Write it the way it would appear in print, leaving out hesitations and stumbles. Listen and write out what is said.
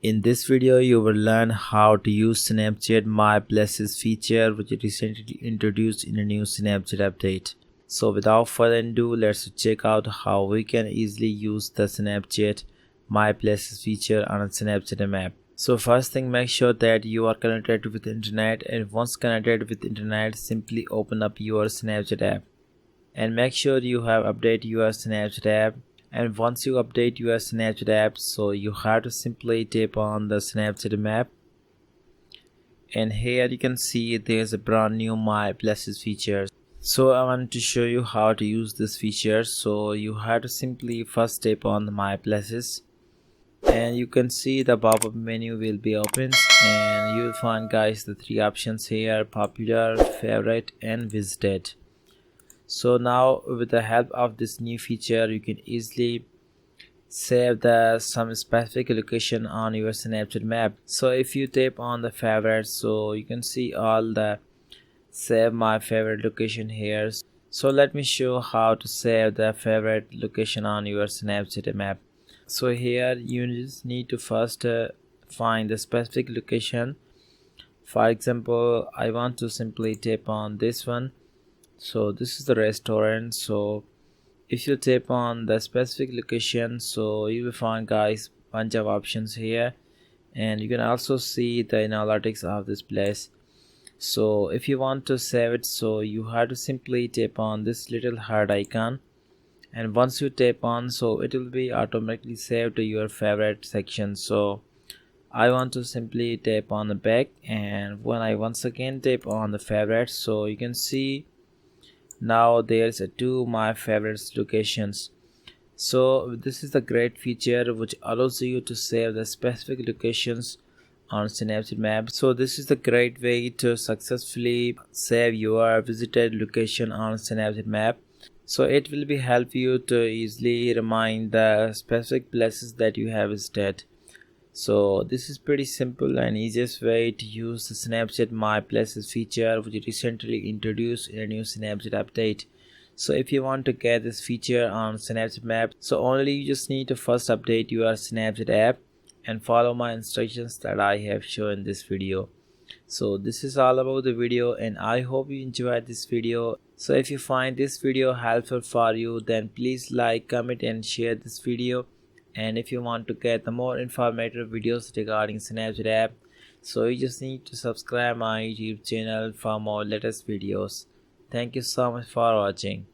In this video, you will learn how to use Snapchat My Places feature, which is recently introduced in a new Snapchat update. So without further ado, let's check out how we can easily use the Snapchat My Places feature on a Snapchat map. So first thing, make sure that you are connected with internet, and once connected with internet, simply open up your Snapchat app. And make sure you have updated your Snapchat app. And once you update your Snapchat app, so you have to simply tap on the Snapchat map, and here you can see there's a brand new My Places feature. So I want to show you how to use this feature. So you have to simply first tap on the My Places, and you can see the pop-up menu will be opened, and you will find guys the three options here: popular, favorite, and visited. So now with the help of this new feature, you can easily save some specific location on your Snapchat map. So if you tap on the favorites, so you can see all the save my favorite location here. So let me show how to save the favorite location on your Snapchat map. So here you just need to first find the specific location. For example, I want to simply tap on this one. So this is the restaurant. So if you tap on the specific location, so you will find guys bunch of options here, and you can also see the analytics of this place. So if you want to save it, so you have to simply tap on this little heart icon, and once you tap on, so it will be automatically saved to your favorite section. So I want to simply tap on the back, and when I once again tap on the favorites, so you can see now there's two my favorites locations. So this is the great feature which allows you to save the specific locations on Snapchat map. So this is the great way to successfully save your visited location on Snapchat map. So it will be help you to easily remind the specific places that you have visited. So this is pretty simple and easiest way to use the Snapchat My Places feature, which is recently introduced in a new Snapchat update. So if you want to get this feature on Snapchat map, so only you just need to first update your Snapchat app and follow my instructions that I have shown in this video. So this is all about the video, and I hope you enjoyed this video. So if you find this video helpful for you, then please like, comment and share this video. And if you want to get the more informative videos regarding Snapchat app, so you just need to subscribe my YouTube channel for more latest videos. Thank you so much for watching.